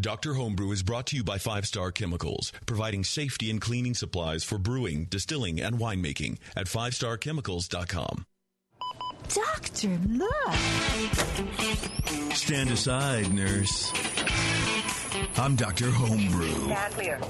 Dr. Homebrew is brought to you by 5-Star Chemicals, providing safety and cleaning supplies for brewing, distilling, and winemaking at 5starchemicals.com. Doctor, look. Stand aside, nurse. I'm Dr. Homebrew. Stand clear.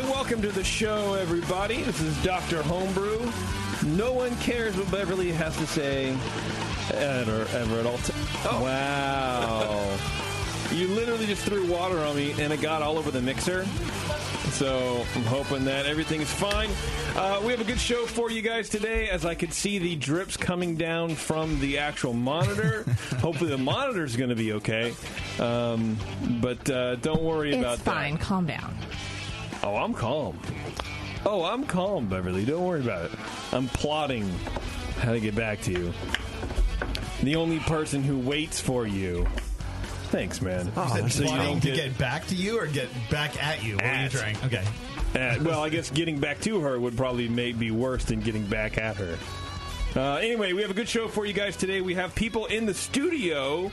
Welcome to the show, everybody. This is Dr. Homebrew. No one cares what Beverly has to say ever at all. Wow. You literally just threw water on me, and it got all over the mixer. So I'm hoping that everything is fine. We have a good show for you guys today, as I could see the drips coming down from the actual monitor. Hopefully the monitor's going to be okay. But don't worry about that. It's fine. Calm down. Oh, I'm calm. Oh, I'm calm, Beverly. Don't worry about it. I'm plotting how to get back to you. The only person who waits for you. Thanks, man. Oh, so you don't get back to you or get back at you? What are you trying? Okay. Well, I guess getting back to her would probably be worse than getting back at her. Anyway, we have a good show for you guys today. We have people in the studio,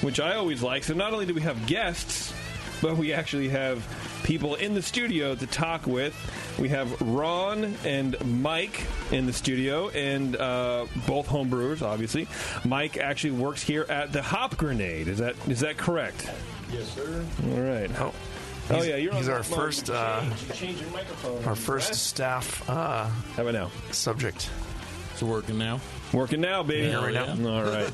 which I always like. So not only do we have guests, but we actually have people in the studio to talk with. We have Ron and Mike in the studio, and both homebrewers, obviously. Mike actually works here at the Hop Grenade. Is that correct? Yes, sir. All right. He's our first staff. How about now? Subject. It's working now. Working now, baby. Yeah, right now. All right.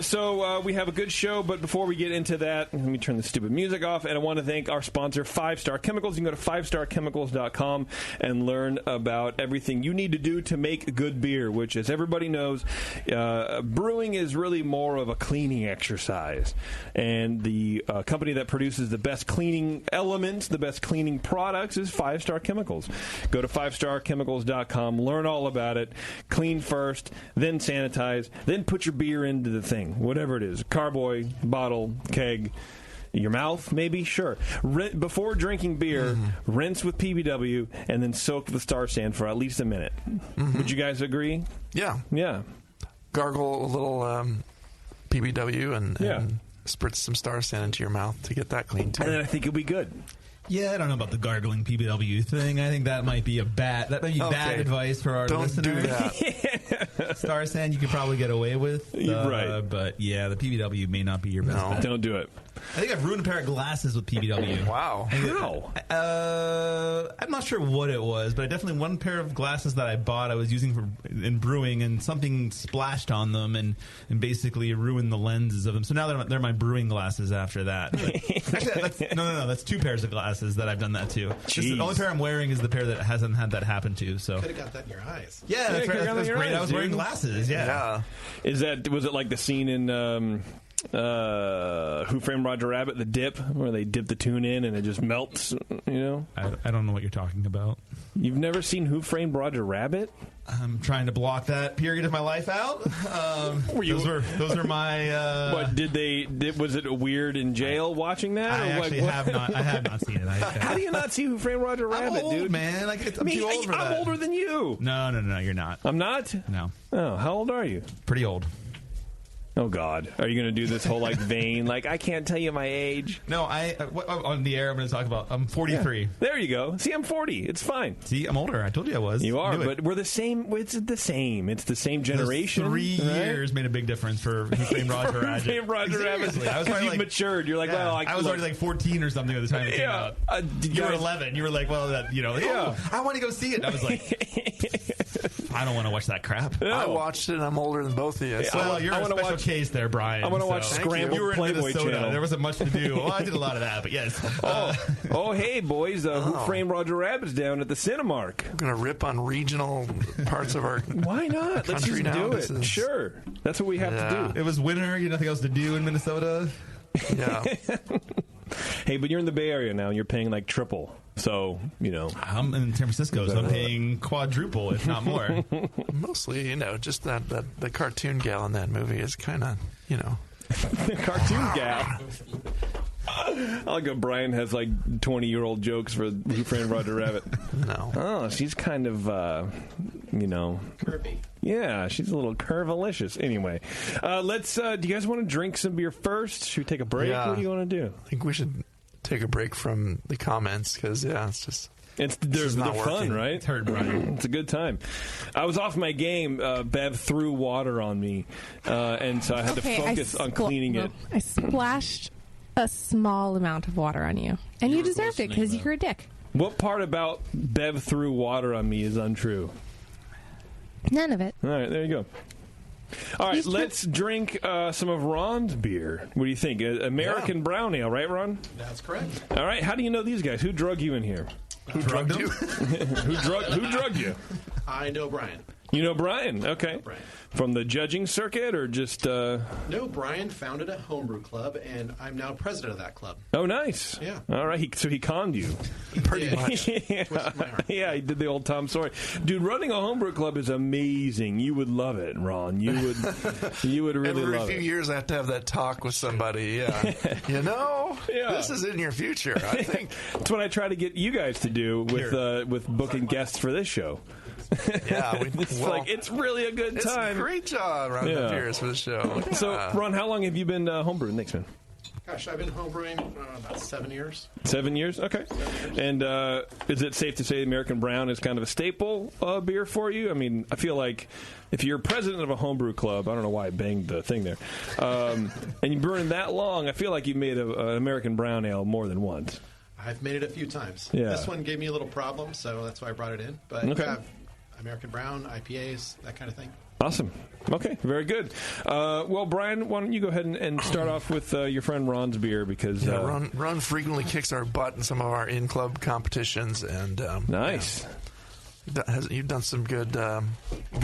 So we have a good show, but before we get into that, let me turn the stupid music off, and I want to thank our sponsor, 5-Star Chemicals. You can go to 5starchemicals.com and learn about everything you need to do to make good beer, which, as everybody knows, brewing is really more of a cleaning exercise, and the company that produces the best cleaning elements, the best cleaning products, is 5-Star Chemicals. Go to 5starchemicals.com, learn all about it, clean first, then sanitize, then put your beer into the thing, whatever it is, carboy, bottle, keg, your mouth, maybe, sure. Before drinking beer, rinse with PBW, and then soak with Star Sand for at least a minute. Would you guys agree? Yeah. Yeah. Gargle a little PBW and spritz some Star Sand into your mouth to get that clean, too. And then I think it'll be good. Yeah, I don't know about the gargling PBW thing. I think that might be bad bad advice for our listeners. Don't do that. Star Sand you could probably get away with. Right. But yeah, the PBW may not be your best bet. Don't do it. I think I've ruined a pair of glasses with PBW. Wow. How? I'm not sure what it was, but definitely one pair of glasses that I bought I was using in brewing, and something splashed on them and basically ruined the lenses of them. So now they're my brewing glasses after that. But actually, that's two pairs of glasses that I've done that to. The only pair I'm wearing is the pair that hasn't had that happen to. So could have got that in your eyes. Yeah, that's right. That's great. I was wearing glasses. Yeah. Was it like the scene in Who Framed Roger Rabbit, the dip, where they dip the tune in and it just melts, you know? I don't know what you're talking about. You've never seen Who Framed Roger Rabbit? I'm trying to block that period of my life out. Those are my. What was it weird in jail watching that? I actually have not. I have not seen it. How do you not see Who Framed Roger Rabbit, I'm old, dude? Man, I'm too old for that. I'm older than you. No, you're not. I'm not. No. Oh, how old are you? Pretty old. Oh, God. Are you going to do this whole, vain, I can't tell you my age? No, on the air, I'm going to talk about, I'm 43. Yeah. There you go. See, I'm 40. It's fine. See, I'm older. I told you I was. You are, but we're the same. It's the same. It's the same generation. Those 3 years made a big difference for Who Framed Roger Rabbit. Who Framed Roger Rabbit. I was you've matured. You're like, I was already 14 or something at the time it came out. You were 11. You were like, I want to go see it. And I was like... I don't want to watch that crap. No. I watched it, and I'm older than both of you. So. Well, you're a special case there, Brian. I want to watch Scrambled Playboy Channel. There wasn't much to do. Well, I did a lot of that, but yes. Hey, boys. Who Framed Roger Rabbit's down at the Cinemark. We're going to rip on regional parts of our Why not? Let's just do it. Sure. That's what we have to do. It was winter. You had nothing else to do in Minnesota. Yeah. Hey, but you're in the Bay Area now, and you're paying triple. So, I'm in San Francisco, so I'm paying quadruple, if not more. Mostly, just that the cartoon gal in that movie is kind of, The cartoon gal. I'll go. Brian has 20-year-old jokes for Who Framed Roger Rabbit. No. Oh, she's kind of, curvy. Yeah, she's a little curvilicious. Anyway, let's. Do you guys want to drink some beer first? Should we take a break? Yeah. What do you want to do? I think we should take a break from the comments because it's just. They're fun, right? It's hurt, Brian. It's a good time. I was off my game. Bev threw water on me, and so I had to focus on cleaning it. I splashed a small amount of water on you, and you deserved it because you're a dick. What part about Bev threw water on me is untrue? None of it. All right, there you go. All right, let's drink some of Ron's beer. What do you think? American Brown Ale, right, Ron? That's correct. All right, how do you know these guys? Who drugged you in here? Who drugged you? Who drugged you? I know Brian. You know Brian? Okay. Brian. From the judging circuit or just... No, Brian founded a homebrew club, and I'm now president of that club. Oh, nice. Yeah. All right, so he conned you. Pretty much. Yeah. Twisted my arm. Yeah, he did the old Tom Sawyer. Dude, running a homebrew club is amazing. You would love it, Ron. You would really love it. Every few years I have to have that talk with somebody, this is in your future, I think. That's what I try to get you guys to do with booking guests for this show. Yeah, it's really a good time. It's a great job around the beers for the show. So, Ron, how long have you been homebrewing? Thanks, man. Gosh, I've been homebrewing about 7 years. 7 years? Okay. 7 years. And is it safe to say American Brown is kind of a staple beer for you? I mean, I feel like if you're president of a homebrew club, I don't know why I banged the thing there, and you've been brewing that long, I feel like you've made an American Brown Ale more than once. I've made it a few times. Yeah. This one gave me a little problem, so that's why I brought it in. But Okay. I have American Brown, IPAs, that kind of thing. Awesome. Okay, very good. Well, Brian, why don't you go ahead and start off with your friend Ron's beer because Ron frequently kicks our butt in some of our in-club competitions, and nice. You've done some good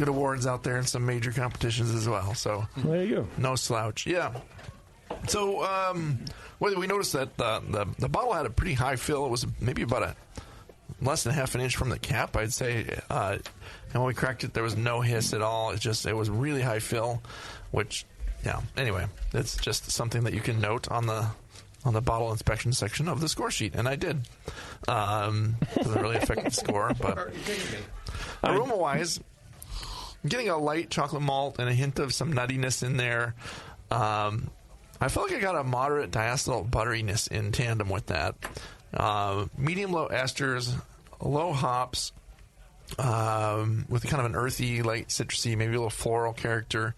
awards out there in some major competitions as well. So there you go. No slouch. Yeah. So we noticed that the bottle had a pretty high fill. It was maybe about less than half an inch from the cap, I'd say. And when we cracked it, there was no hiss at all. It was really high fill, which, anyway, it's just something that you can note on the bottle inspection section of the score sheet, and I did. Doesn't really affect the score, but aroma-wise, I'm getting a light chocolate malt and a hint of some nuttiness in there. I felt like I got a moderate diacetyl butteriness in tandem with that. Medium-low esters, low hops, with kind of an earthy, light citrusy, maybe a little floral character.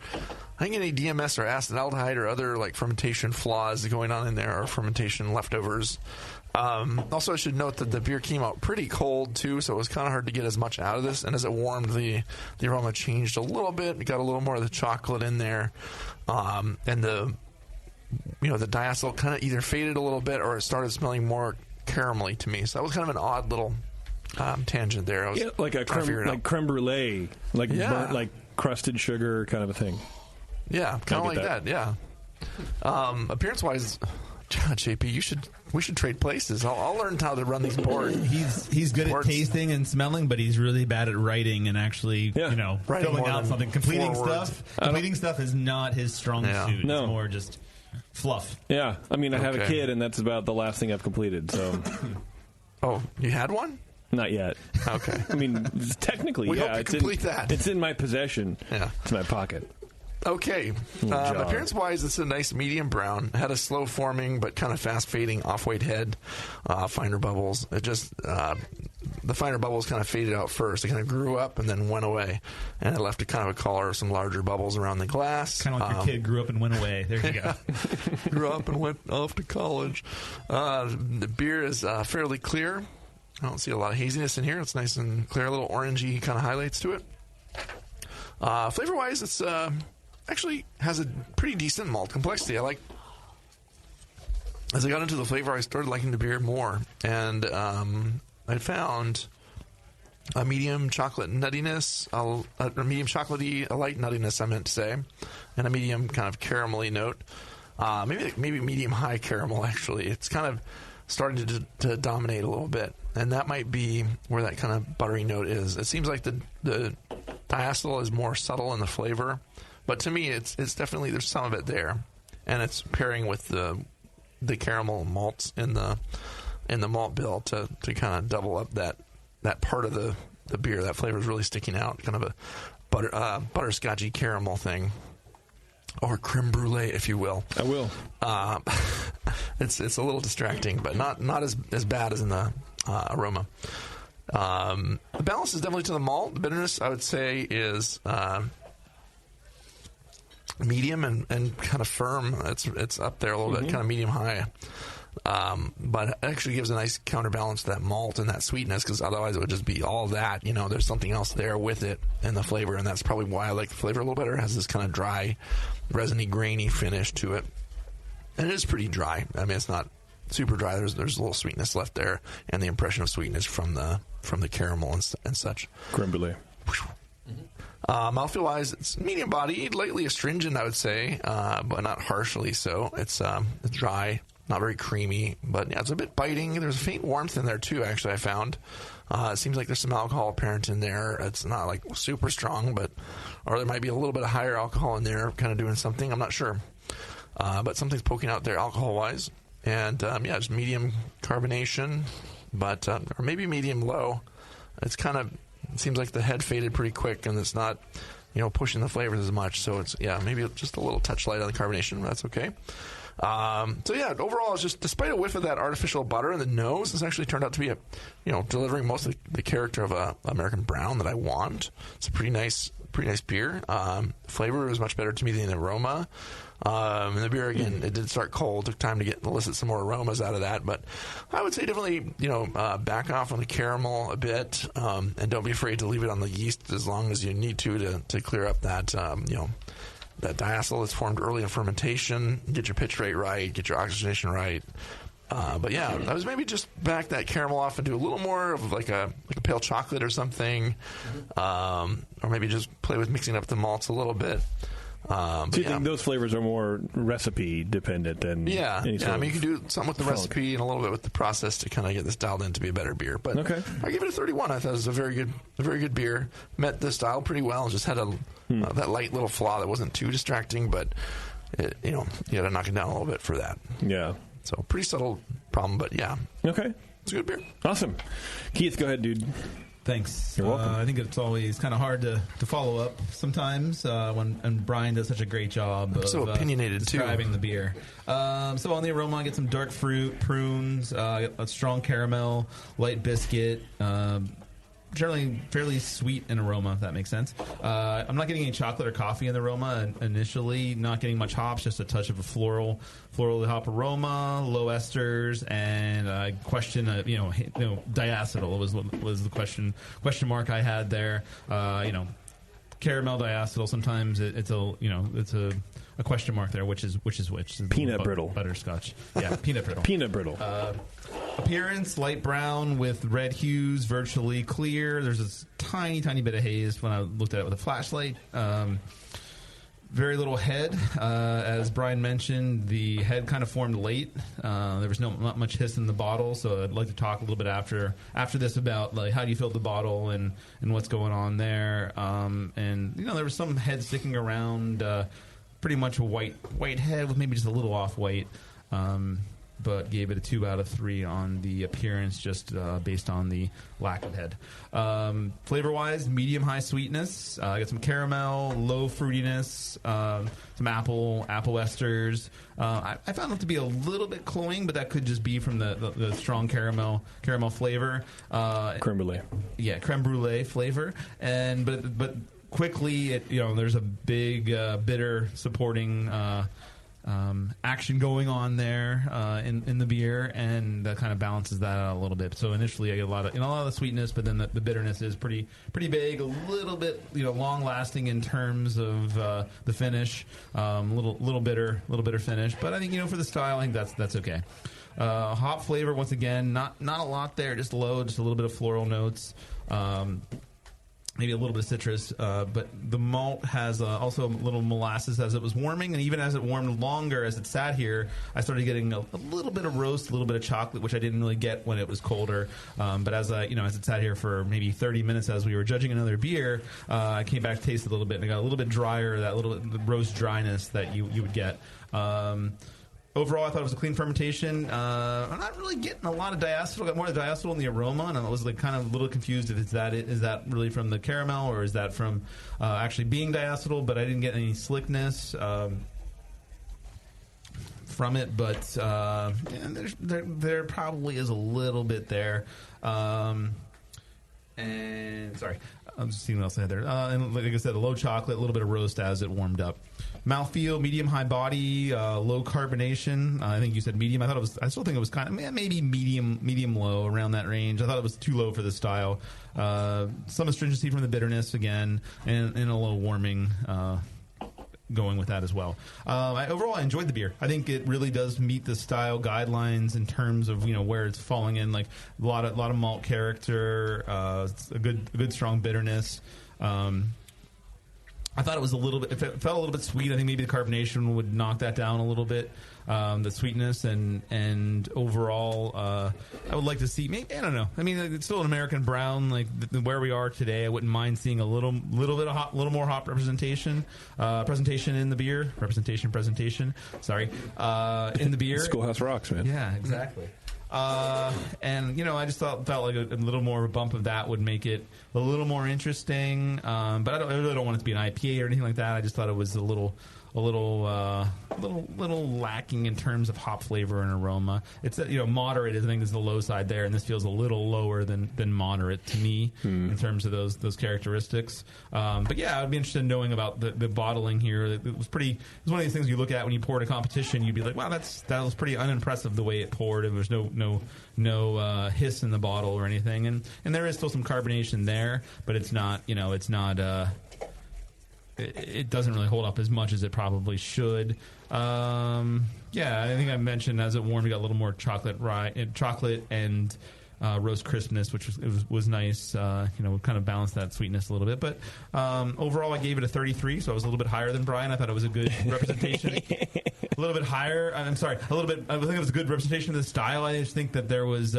I think any DMS or acetaldehyde or other fermentation flaws going on in there or fermentation leftovers. Also, I should note that the beer came out pretty cold too, so it was kind of hard to get as much out of this. And as it warmed, the aroma changed a little bit. We got a little more of the chocolate in there, and the diacetyl kind of either faded a little bit or it started smelling more caramelly to me. So that was kind of an odd little tangent there. I was like a creme brulee, burnt, like crusted sugar kind of a thing. Yeah, kind of like that. Yeah. Appearance-wise, JP, we should trade places. I'll learn how to run these boards. He's good at tasting and smelling, but he's really bad at writing and actually, filling out something. Completing stuff is not his strong suit. No. It's more just fluff. Yeah, I mean, I have a kid, and that's about the last thing I've completed. So, oh, you had one? Not yet. Okay. I mean, technically, we hope you complete that. It's in my possession. Yeah, it's in my pocket. Okay. Appearance-wise, it's a nice medium brown. Had a slow-forming but kind of fast-fading off-white head, finer bubbles. It just the finer bubbles kind of faded out first. It kind of grew up and then went away, and it left a kind of a color of some larger bubbles around the glass. Kind of like your kid grew up and went away. There you go. Grew up and went off to college. The beer is fairly clear. I don't see a lot of haziness in here. It's nice and clear, a little orangey kind of highlights to it. Flavor-wise, it's actually has a pretty decent malt complexity. As I got into the flavor, I started liking the beer more, and I found a medium chocolate nuttiness, a medium chocolatey, a light nuttiness, I meant to say, and a medium kind of caramelly note. Maybe medium high caramel, actually. It's kind of starting to dominate a little bit, and that might be where that kind of buttery note is. It seems like the diacetyl is more subtle in the flavor, but to me, it's definitely, there's some of it there, and it's pairing with the caramel malts in the malt bill to kind of double up that part of the beer. That flavor is really sticking out, kind of a butterscotchy caramel thing, or creme brulee, if you will. I will. It's a little distracting, but not as bad as in the aroma. The balance is definitely to the malt. The bitterness, I would say, is medium and kind of firm. It's up there a little bit, kind of medium high. But it actually gives a nice counterbalance to that malt and that sweetness, because otherwise it would just be all that. There's something else there with it in the flavor, and that's probably why I like the flavor a little better. It has this kind of dry, resiny, grainy finish to it. And it is pretty dry. I mean, it's not super dry. There's a little sweetness left there, and the impression of sweetness from the caramel and such. Creme brulee. Mouthfeel-wise, it's medium-bodied, lightly astringent, I would say, but not harshly so. It's dry, not very creamy, but yeah, it's a bit biting. There's a faint warmth in there, too, actually, I found. It seems like there's some alcohol apparent in there. It's not, like, super strong, or there might be a little bit of higher alcohol in there kind of doing something. I'm not sure. But something's poking out there alcohol-wise. And, just medium carbonation, but or maybe medium-low. It seems like the head faded pretty quick, and it's not, pushing the flavors as much. So it's, maybe just a little touch light on the carbonation. That's okay. Overall, it's just, despite a whiff of that artificial butter in the nose, this actually turned out to be delivering most of the character of a American brown that I want. It's a pretty nice beer. Flavor was much better to me than the aroma. And the beer, again, it did start cold. Took time to elicit some more aromas out of that. But I would say definitely, back off on the caramel a bit, and don't be afraid to leave it on the yeast as long as you need to clear up that, that diacetyl that's formed early in fermentation. Get your pitch rate right, get your oxidation right. I was maybe just back that caramel off and do a little more of like a pale chocolate or something, or maybe just play with mixing up the malts a little bit. Do you think those flavors are more recipe dependent than any sort I mean, you can do something with the recipe and a little bit with the process to kind of get this dialed in to be a better beer. But okay. I give it a 31. I thought it was a very good beer. Met the style pretty well. Just had that light little flaw that wasn't too distracting, but you had to knock it down a little bit for that. Yeah. So pretty subtle problem, but yeah. Okay. It's a good beer. Awesome. Keith, go ahead, dude. Thanks. You're welcome. I think it's always kind of hard to follow up sometimes when Brian does such a great job of so opinionated describing the beer. So on the aroma, I get some dark fruit, prunes, a strong caramel, light biscuit, generally fairly sweet in aroma, if that makes sense. I'm not getting any chocolate or coffee in the aroma initially. Not getting much hops, just a touch of a floral hop aroma, low esters, and question diacetyl was the question mark I had there. Caramel diacetyl. Sometimes it's a question mark there, which is which. Peanut brittle. Butterscotch. Yeah, peanut brittle. Peanut brittle. Appearance, light brown with red hues, virtually clear. There's this tiny bit of haze when I looked at it with a flashlight. Very little head. As Brian mentioned, the head kind of formed late. There was not much hiss in the bottle, so I'd like to talk a little bit after this about like how do you fill the bottle and what's going on there. And there was some head sticking around, pretty much a white head with maybe just a little off white. but gave it a 2 out of 3 on the appearance, just based on the lack of head. Flavor-wise, medium-high sweetness. I got some caramel, low fruitiness, some apple esters. I found it to be a little bit cloying, but that could just be from the strong caramel flavor. Creme brulee. Yeah, creme brulee flavor. But quickly, there's a big bitter supporting action going on there in the beer, and that kind of balances that out a little bit. So initially, I get a lot of the sweetness, but then the bitterness is pretty big, a little bit long lasting in terms of the finish, little bitter finish. But I think for the style, I think that's okay. Hop flavor, once again, not a lot there, just low, just a little bit of floral notes. Maybe a little bit of citrus, but the malt has also a little molasses as it was warming, and even as it warmed longer, as it sat here, I started getting a little bit of roast, a little bit of chocolate, which I didn't really get when it was colder. But as it sat here for maybe 30 minutes as we were judging another beer, I came back to taste it a little bit, and I got a little bit drier, that little bit the roast dryness that you would get. Overall, I thought it was a clean fermentation. I'm not really getting a lot of diacetyl. I got more of the diacetyl in the aroma, and I was kind of a little confused if is that really from the caramel or is that from actually being diacetyl. But I didn't get any slickness from it. But there probably is a little bit there. And sorry, I'm just seeing what else I had there. And like I said, a low chocolate, a little bit of roast as it warmed up. Mouthfeel, medium-high body, low carbonation. I think you said medium. I still think it was kind of maybe medium-low, around that range. I thought it was too low for the style. Some astringency from the bitterness again, and a little warming going with that as well. Overall, I enjoyed the beer. I think it really does meet the style guidelines in terms of where it's falling in. Like a lot of malt character, a good strong bitterness. I thought it was it felt a little bit sweet. I think maybe the carbonation would knock that down a little bit, the sweetness, and overall, I would like to see. Maybe, I don't know. I mean, it's still an American brown, like where we are today. I wouldn't mind seeing a little bit of little more hop presentation in the beer. Presentation. Sorry, in the beer. Schoolhouse rocks, man. Yeah, exactly. And I just felt like a little more of a bump of that would make it a little more interesting. But I really don't want it to be an IPA or anything like that. I just thought it was a little lacking in terms of hop flavor and aroma. It's moderate. I think is the low side there, and this feels a little lower than moderate to me in terms of those characteristics. But yeah, I'd be interested in knowing about the bottling here. It was one of these things you look at when you pour at a competition. You'd be like, wow, that was pretty unimpressive the way it poured, and there's no hiss in the bottle or anything, and there is still some carbonation there, but it's not it doesn't really hold up as much as it probably should. I think I mentioned as it warmed, we got a little more chocolate and roast crispness, which was nice. Kind of balanced that sweetness a little bit. But overall, I gave it a 33, so I was a little bit higher than Brian. I thought it was a good representation. A little bit higher. I'm sorry, a little bit. I think it was a good representation of the style. I just think that there was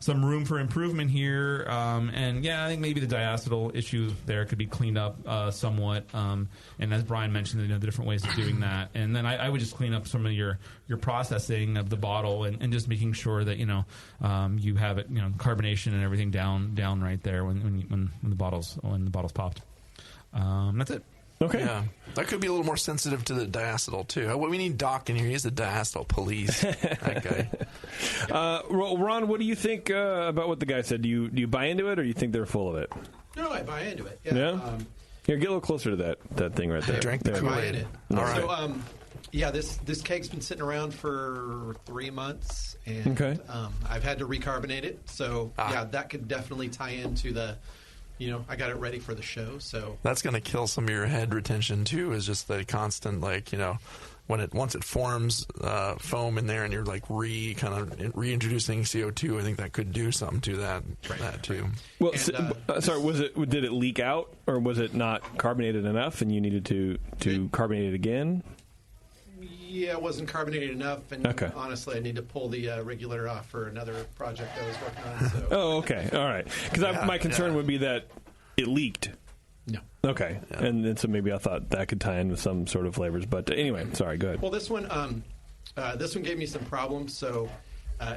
some room for improvement here. And I think maybe the diacetyl issue there could be cleaned up somewhat. And as Brian mentioned, the different ways of doing that. And then I would just clean up some of your processing of the bottle and just making sure that you have it, carbonation and everything down right there when the bottle's popped. That's it. Okay. Yeah. That could be a little more sensitive to the diacetyl, too. We need Doc in here. He's the diacetyl police. That guy. Ron, what do you think about what the guy said? Do you buy into it, or do you think they're full of it? No, I buy into it. Yeah? Here, get a little closer to that thing right there. I drank the Kool-Aid. All right. So, this kegg's been sitting around for 3 months, and I've had to recarbonate it. So, that could definitely tie into the... I got it ready for the show, so that's going to kill some of your head retention too. Is just the constant, once it forms foam in there, and you're reintroducing CO2. I think that could do something to that too. Well, did it leak out, or was it not carbonated enough, and you needed to carbonate it again? Yeah, it wasn't carbonated enough, and honestly, I need to pull the regulator off for another project I was working on. So. Oh, okay, all right. Because my concern would be that it leaked. No. Okay, and so maybe I thought that could tie in with some sort of flavors. But anyway, sorry, go ahead. Well, this one, This one gave me some problems, so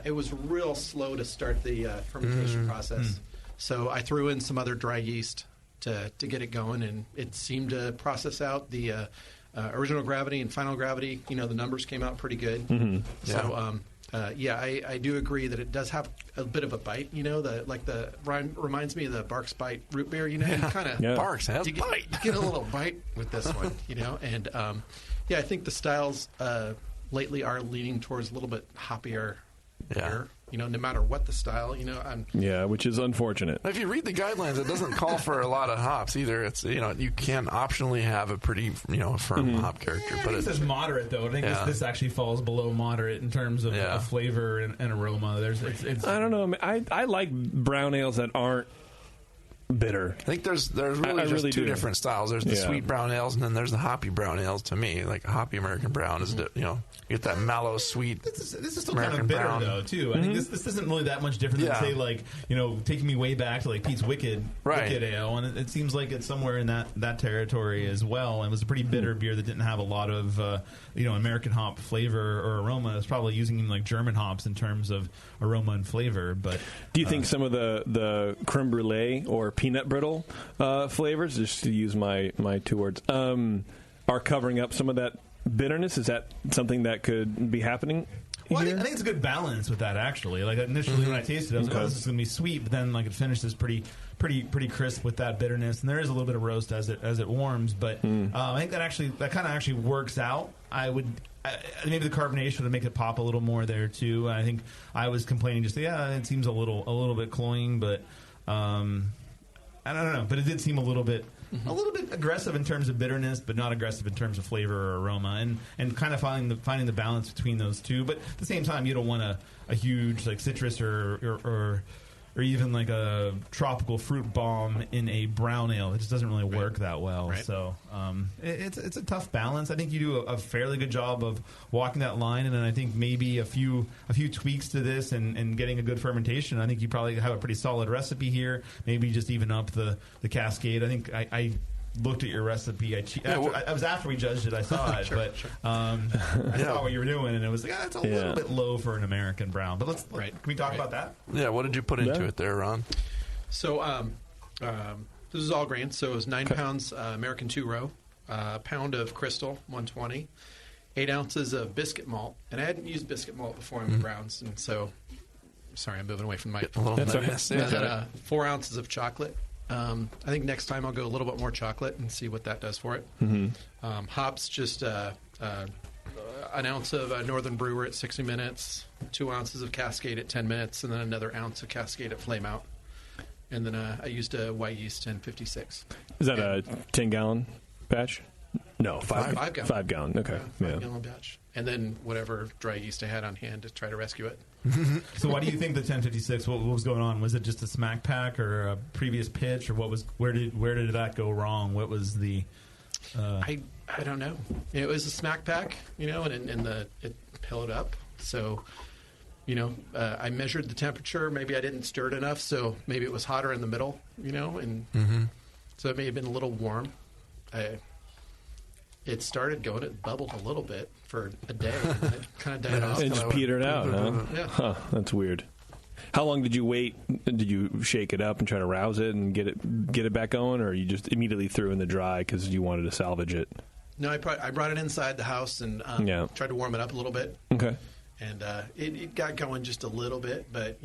it was real slow to start the fermentation process. So I threw in some other dry yeast to get it going, and it seemed to process out the original gravity and final gravity. The numbers came out pretty good. So I do agree that it does have a bit of a bite. Reminds me of the Barks Bite root beer. You kind of Barks has bite. You get a little bite with this one. And I think the styles lately are leaning towards a little bit hoppier beer. No matter what the style. Which is unfortunate. If you read the guidelines, it doesn't call for a lot of hops either. It's you can optionally have a pretty firm hop character. But it says moderate though. I think this actually falls below moderate in terms of flavor and aroma. I don't know. I like brown ales that aren't bitter. I think there's really two different styles. There's the sweet brown ales, and then there's the hoppy brown ales. To me, like a hoppy American brown is you get that mellow, sweet. This is still American kind of bitter brown. Though, too. I think this isn't really that much different than say taking me way back to like Pete's Wicked Ale, and it seems like it's somewhere in that territory as well. And it was a pretty bitter beer that didn't have a lot of American hop flavor or aroma. It's probably using like German hops in terms of aroma and flavor. But do you think some of the creme brulee or peanut brittle flavors, just to use my two words, are covering up some of that bitterness? Is that something that could be happening? Well, I think it's a good balance with that, actually. Like initially when I tasted it, I was like, this is going to be sweet, but then like it finishes pretty crisp with that bitterness, and there is a little bit of roast as it warms. But I think that kind of actually works out. Maybe the carbonation would make it pop a little more there too. I think I was complaining it seems a little bit cloying, but I don't know, but it did seem a little bit aggressive in terms of bitterness, but not aggressive in terms of flavor or aroma, and kind of finding the balance between those two. But at the same time, you don't want a huge like citrus or even like a tropical fruit bomb in a brown ale. It just doesn't really work that well. Right. So it's a tough balance. I think you do a fairly good job of walking that line, and then I think maybe a few tweaks to this and getting a good fermentation. I think you probably have a pretty solid recipe here. Maybe just even up the cascade. I think I looked at your recipe. It was after we judged it. I saw it, I saw what you were doing, and it was like it's a little bit low for an American brown. But can we talk about that? Yeah, what did you put into it there, Ron? So this is all grain. So it was 9 pounds American 2-row, a pound of Crystal 120, 8 ounces of biscuit malt, and I hadn't used biscuit malt before in the browns, and so sorry, I'm moving away from the mic. That's okay. And then 4 ounces of chocolate. I think next time I'll go a little bit more chocolate and see what that does for it. Hops, just an ounce of Northern Brewer at 60 minutes, 2 ounces of Cascade at 10 minutes, and then another ounce of Cascade at Flame Out. And then I used a white yeast 1056. Is that a 10-gallon batch? No, 5 gallon. 5 gallon. Okay, 5 gallon batch. And then whatever dry yeast I had on hand to try to rescue it. So why do you think the 1056? What was going on? Was it just a smack pack or a previous pitch, or what was? Where did that go wrong? What was the? I don't know. It was a smack pack, and it pillowed up. So, I measured the temperature. Maybe I didn't stir it enough, so maybe it was hotter in the middle, and so it may have been a little warm. It started going. It bubbled a little bit for a day. And it kind of died off. It just petered out, huh? Yeah. Huh, that's weird. How long did you wait? Did you shake it up and try to rouse it and get it back going, or you just immediately threw in the dry because you wanted to salvage it? No, I brought it inside the house and tried to warm it up a little bit. Okay. And it got going just a little bit, but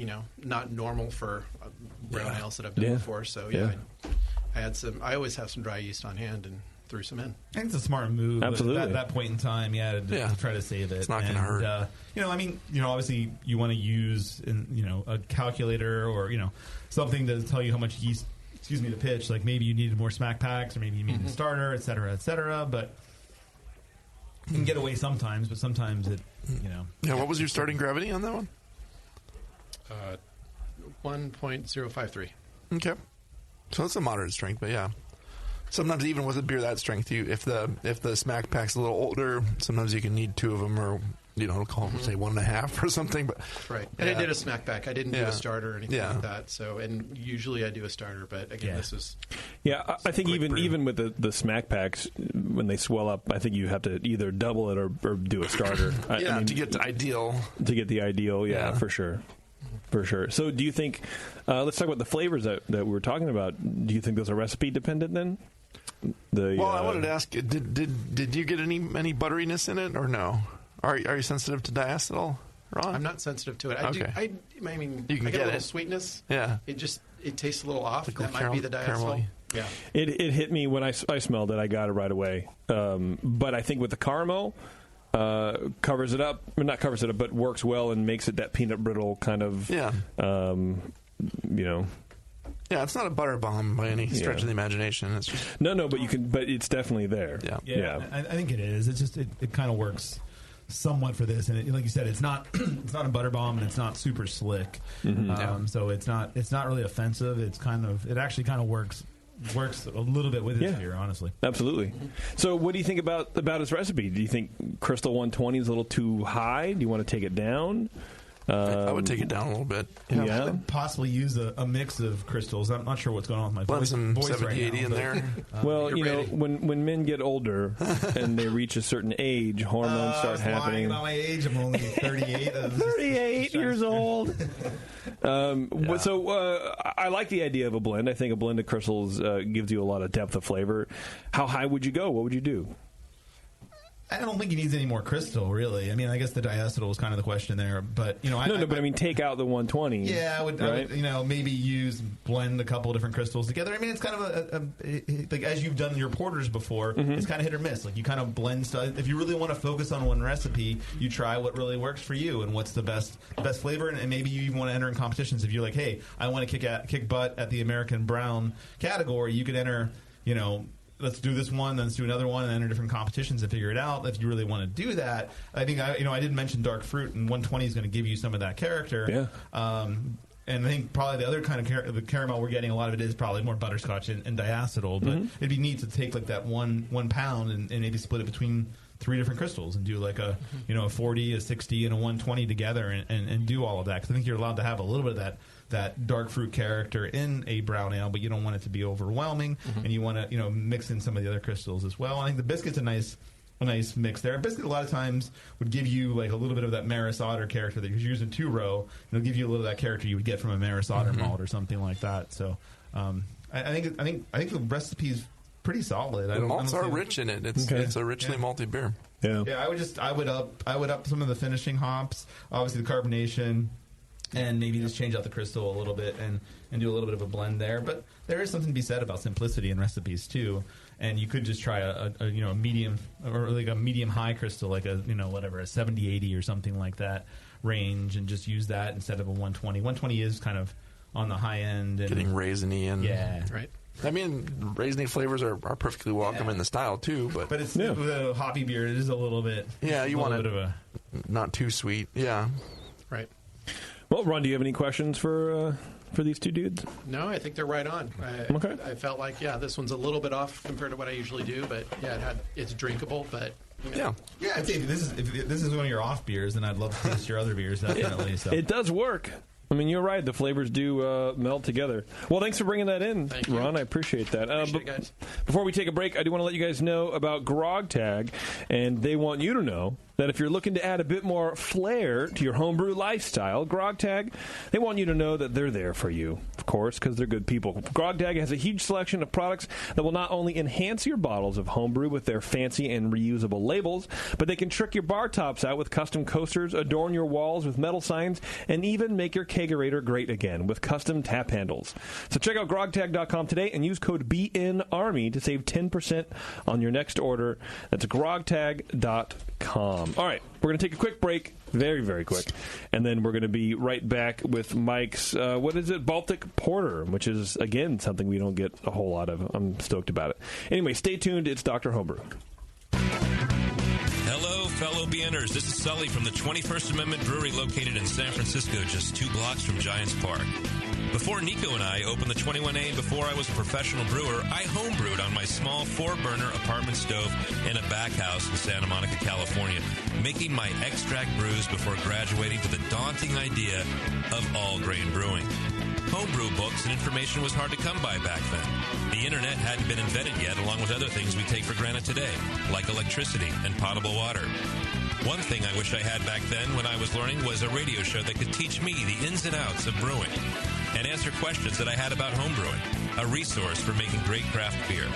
not normal for brown ales that I've done before. So I had some. I always have some dry yeast on hand and threw some in. I think it's a smart move. Absolutely. At that point in time, to try to save it. It's not going to hurt. Obviously you want to use, a calculator or, something to tell you how much yeast, the pitch, like maybe you needed more smack packs or maybe you needed a starter, et cetera, but you can get away sometimes, but sometimes it, Yeah, what was your starting gravity on that one? 1.053. Okay. So that's a moderate strength, but yeah. Sometimes even with a beer that strength, if the smack pack's a little older, sometimes you can need 2 of them or call say 1.5 or something. But right, and I did a smack back. I didn't do a starter or anything like that. So, and usually I do a starter, but again, this is I think even with the smack packs, when they swell up, I think you have to either double it or do a starter. To get the ideal. To get the ideal, for sure. For sure. So do you think, let's talk about the flavors that we were talking about. Do you think those are recipe dependent then? I wanted to ask, did you get any butteriness in it or no? Are you sensitive to diacetyl, Ron? I'm not sensitive to it. I mean, you can I get a little it. sweetness. Yeah. It tastes a little off. That might be the diacetyl. Caramel. Yeah. It hit me when I smelled it. I got it right away. But I think with the caramel, covers it up. Well, not covers it up, but works well and makes it that peanut brittle kind of. Yeah. Yeah, it's not a butter bomb by any stretch of the imagination. It's just no, but it's definitely there. Yeah. I think it is. It's just it kind of works somewhat for this, and like you said, it's not a butter bomb, and it's not super slick. So it's not really offensive. It actually kind of works a little bit with his beer, honestly. Absolutely. So what do you think about his recipe? Do you think Crystal 120 is a little too high? Do you want to take it down? I would take it down a little bit. I would possibly use a mix of crystals. I'm not sure what's going on with my voice. Blend some voice 70, 80 in there. Well, when men get older and they reach a certain age, hormones start happening. Lying about my age. I'm only 38. 38 years old. So I like the idea of a blend. I think a blend of crystals gives you a lot of depth of flavor. How high would you go? What would you do? I don't think he needs any more crystal, really. I mean, I guess the diacetyl was kind of the question there, but but I mean, take out the 120. Yeah, I would maybe blend a couple different crystals together. I mean, it's kind of like as you've done your porters before, it's kind of hit or miss. Like you kind of blend stuff. If you really want to focus on one recipe, you try what really works for you and what's the best flavor. And maybe you even want to enter in competitions. If you're like, hey, I want to kick butt at the American brown category, you could enter. Let's do this one, then let's do another one, and enter different competitions and figure it out. If you really want to do that, I think I didn't mention dark fruit, and 120 is going to give you some of that character. Yeah. And I think probably the other kind of the caramel we're getting, a lot of it is probably more butterscotch and diacetyl. But it'd be neat to take like that 1 pound and maybe split it between 3 different crystals and do like a 40, a 60, and a 120 together and do all of that. Because I think you're allowed to have a little bit of that dark fruit character in a brown ale, but you don't want it to be overwhelming, and you want to mix in some of the other crystals as well. I think the biscuit's a nice mix there. A biscuit a lot of times would give you like a little bit of that Maris Otter character that you're using 2-row. It'll give you a little of that character you would get from a Maris Otter malt or something like that. So I think the recipe's pretty solid. The malts are rich in it. It's a richly malty beer. Yeah. I would up some of the finishing hops, obviously the carbonation, and maybe just change out the crystal a little bit and do a little bit of a blend there. But there is something to be said about simplicity in recipes too. And you could just try a medium or like a medium high crystal, like a 70-80 or something like that range, and just use that instead of a 120. 120 is kind of on the high end, and getting raisiny and right. I mean, raisiny flavors are perfectly welcome in the style too, but it's with a hoppy beer. It is a little bit. Yeah, you want it not too sweet. Yeah, right. Well, Ron, do you have any questions for these two dudes? No, I think they're right on. I felt like this one's a little bit off compared to what I usually do, but it's drinkable. But I'd say if this is one of your off beers, then I'd love to taste your other beers definitely. It does work. I mean, you're right. The flavors do meld together. Well, thanks for bringing that in, Ron. I appreciate that. Appreciate it, guys. Before we take a break, I do want to let you guys know about Grog Tag, and they want you to know that if you're looking to add a bit more flair to your homebrew lifestyle, Grog Tag, they want you to know that they're there for you, of course, because they're good people. Grog Tag has a huge selection of products that will not only enhance your bottles of homebrew with their fancy and reusable labels, but they can trick your bar tops out with custom coasters, adorn your walls with metal signs, and even make your kegerator great again with custom tap handles. So check out grogtag.com today and use code BNARMY to save 10% on your next order. That's grogtag.com. All right, we're going to take a quick break, very, very quick, and then we're going to be right back with Mike's, Baltic Porter, which is, again, something we don't get a whole lot of. I'm stoked about it. Anyway, stay tuned. It's Dr. Homebrew. Hello, fellow BNers. This is Sully from the 21st Amendment Brewery located in San Francisco, just 2 blocks from Giants Park. Before Nico and I opened the 21A, before I was a professional brewer, I homebrewed on my small 4-burner apartment stove in a back house in Santa Monica, California, making my extract brews before graduating to the daunting idea of all-grain brewing. Homebrew books and information was hard to come by back then. The internet hadn't been invented yet, along with other things we take for granted today, like electricity and potable water. One thing I wish I had back then when I was learning was a radio show that could teach me the ins and outs of brewing and answer questions that I had about homebrewing, a resource for making great craft beer.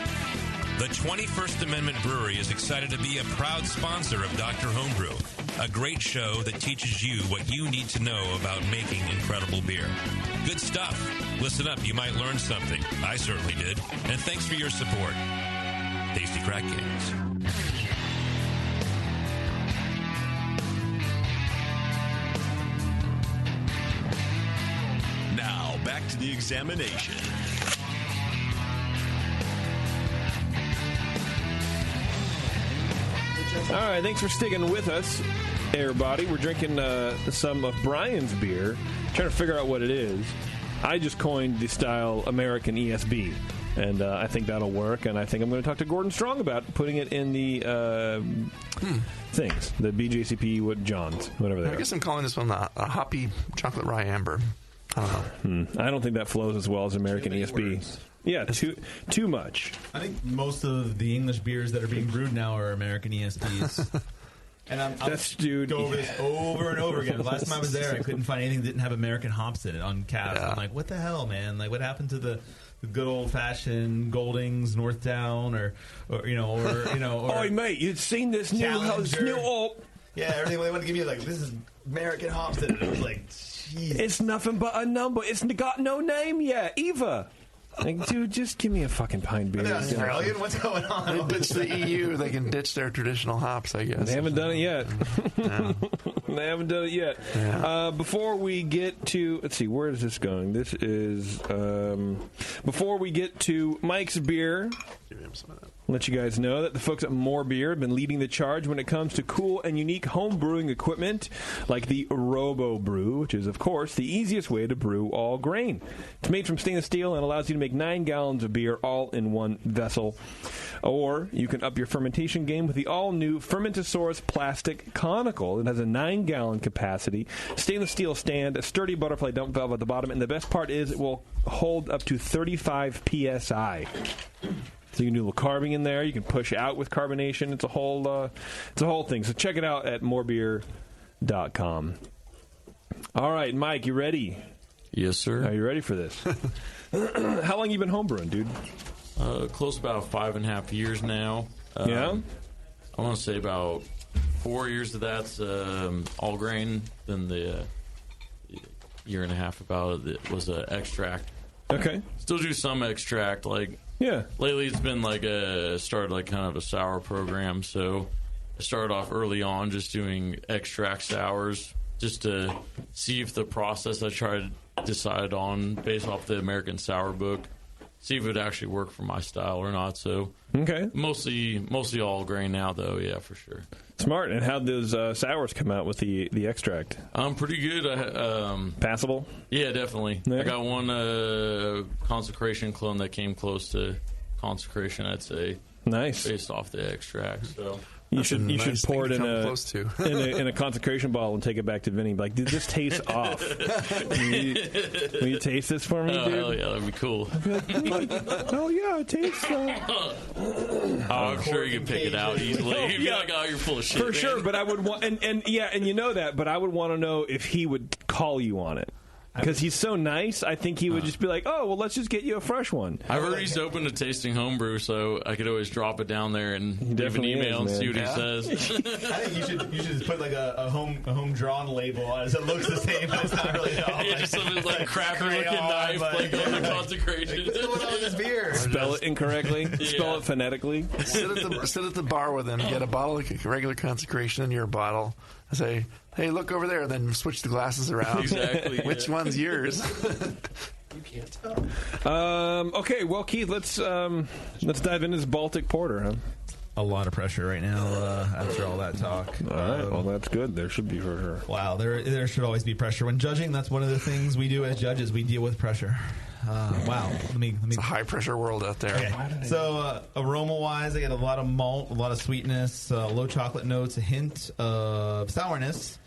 The 21st Amendment Brewery is excited to be a proud sponsor of Dr. Homebrew, a great show that teaches you what you need to know about making incredible beer. Good stuff. Listen up, you might learn something. I certainly did. And thanks for your support. Tasty Crack Games. Now, back to the examination. All right, thanks for sticking with us, everybody. We're drinking some of Brian's beer, trying to figure out what it is. I just coined the style American ESB, and I think that'll work, and I think I'm going to talk to Gordon Strong about putting it in the things, the BJCP, Johns, whatever they are. I guess I'm calling this one a hoppy chocolate rye amber. I don't know. I don't think that flows as well as American ESB. Words. Yeah, too much. I think most of the English beers that are being brewed now are American ESBs. And I'm go over this over and over again. The last time I was there, I couldn't find anything that didn't have American hops in it on caps. Yeah. I'm like, what the hell, man? Like, what happened to the good old fashioned Goldings, Northdown, or oh, mate, you've seen this new Yeah, everything they want to give you like this is American hops in it. It was like, jeez. It's nothing but a number. It's got no name yet either. Like, dude, just give me a fucking pine beer. Australian? What's going on? They ditch the EU. They can ditch their traditional hops, I guess. They haven't done it yet. No. They haven't done it yet. Yeah. Before we get to... Let's see, where is this going? This is... before we get to Mike's beer... Give him some of that. Let you guys know that the folks at More Beer have been leading the charge when it comes to cool and unique home brewing equipment like the Robo Brew, which is, of course, the easiest way to brew all grain. It's made from stainless steel and allows you to make 9 gallons of beer all in one vessel. Or you can up your fermentation game with the all-new Fermentosaurus Plastic Conical. It has a 9-gallon capacity, stainless steel stand, a sturdy butterfly dump valve at the bottom, and the best part is it will hold up to 35 psi. So you can do a little carving in there. You can push out with carbonation. It's a whole thing. So check it out at morebeer.com. All right, Mike, you ready? Yes, sir. Are you ready for this? How long you been homebrewing, dude? Close to about 5.5 years now. Yeah? I want to say about 4 years of that's all grain. Then the year and a half about it was extract. Okay. Still do some extract, like... Yeah. Lately, it's been started like kind of a sour program. So I started off early on just doing extract sours just to see if the process I tried to decide on based off the American Sour book, see if it would actually work for my style or not. So okay, mostly all grain now though. Yeah, for sure. Smart. And how'd those sours come out with the extract? Pretty good. Passable? Yeah, definitely. Yeah. I got one consecration clone that came close to consecration, I'd say. Nice. Based off the extract, so... You should pour it in a consecration bottle and take it back to Vinny. Like, dude, this tastes off. Will you taste this for me, dude? Hell yeah, that'd be cool. Oh yeah, it tastes. I'm sure you can pick it out easily. Oh, yeah, like, oh, you're full of shit. For sure, but I would want, and you know that, but I would want to know if he would call you on it. Because he's so nice, I think he would just be like, oh, well, let's just get you a fresh one. I've heard he's open to tasting homebrew, so I could always drop it down there and leave an email and see what he says. I think you should just put like a home drawn label on it so it looks the same, but it's not really at all. Yeah, just some like crappy looking knife like on the consecration. What's going on with this beer? Spell it incorrectly. Yeah. Spell it phonetically. Sit at the bar with him, get a bottle of regular consecration in your bottle, and say, hey, look over there, then switch the glasses around. Exactly. Which one's yours? You can't tell. Okay, well, Keith, let's dive into this Baltic Porter, huh? a lot of pressure right now after all that talk. All right, well, that's good. There should be for sure. Wow, there should always be pressure when judging. That's one of the things we do as judges. We deal with pressure. Wow, let me. It's a high pressure world out there. Okay. So aroma wise, I get a lot of malt, a lot of sweetness, low chocolate notes, a hint of sourness.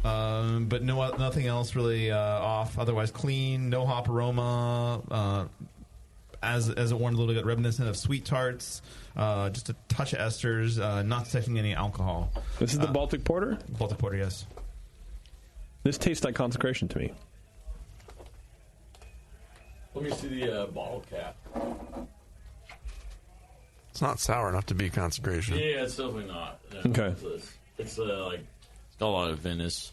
But nothing else really off. Otherwise, clean, no hop aroma. As it warmed a little bit, reminiscent of sweet tarts. Just a touch of esters. Not detecting any alcohol. This is the Baltic Porter? Baltic Porter, yes. This tastes like consecration to me. Let me see the bottle cap. It's not sour enough to be consecration. Yeah, it's definitely not. No, Okay. It's like it's got a lot of Venice,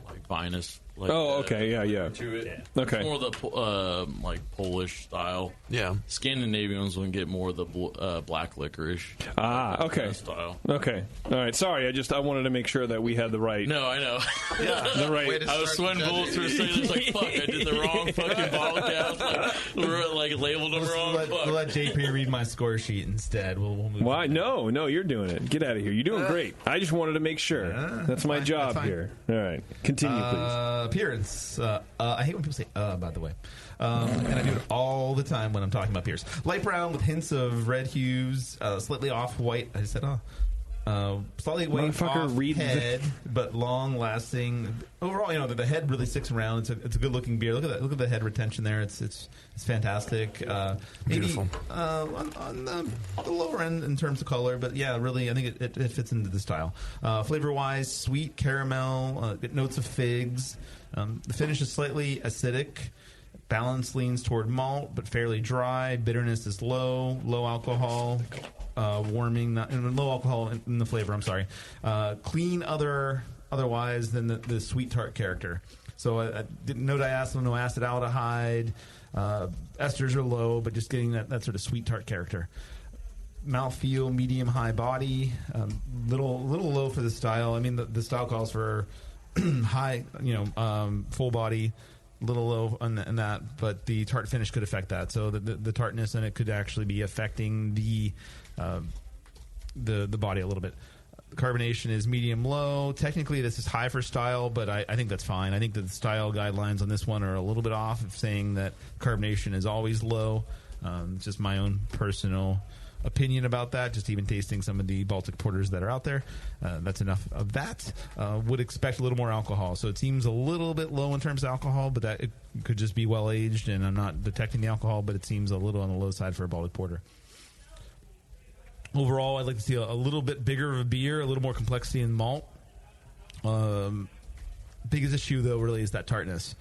like vinous. Like, okay, yeah. To it. Yeah. Okay. It's more the like Polish style. Yeah. Scandinavians would get more of the black licorice. Okay. Style. Okay. All right. Sorry, I wanted to make sure that we had the right. No, I know. The right. I was sweating bullets for a second. It's like, fuck, I did the wrong fucking bottle cap. Like labeled them wrong. We'll let JP read my score sheet instead. We'll move. Why? No, you're doing it. Get out of here. You're doing great. I just wanted to make sure. That's my job here. All right. Continue, please. Appearance. I hate when people say by the way. And I do it all the time when I'm talking about beers. Light brown with hints of red hues, slightly off-white. I just said, slightly white off head, but long-lasting. Overall, the head really sticks around. It's a good-looking beer. Look at that. Look at the head retention there. It's fantastic. Beautiful. On the lower end in terms of color, but yeah, really, I think it fits into the style. Flavor-wise, sweet caramel, notes of figs. The finish is slightly acidic. Balance leans toward malt, but fairly dry. Bitterness is low alcohol. Warming, low alcohol in the flavor. I'm sorry. Clean otherwise than the sweet tart character. So I didn't no diacetyl, no acetaldehyde. Esters are low, but just getting that sort of sweet tart character. Mouthfeel, medium high body. Little low for the style. I mean, the style calls for high, full body. Little low on that, but the tart finish could affect that. So the tartness in it could actually be affecting the body a little bit. Carbonation is medium low. Technically, this is high for style, but I think that's fine. I think that the style guidelines on this one are a little bit off of saying that carbonation is always low. It's just my own personal opinion about that, just even tasting some of the Baltic Porters that are out there. That's enough of that. Would expect a little more alcohol. So it seems a little bit low in terms of alcohol, but that it could just be well aged, and I'm not detecting the alcohol, but it seems a little on the low side for a Baltic Porter. Overall, I'd like to see a little bit bigger of a beer, a little more complexity in malt. Biggest issue, though, really is that tartness.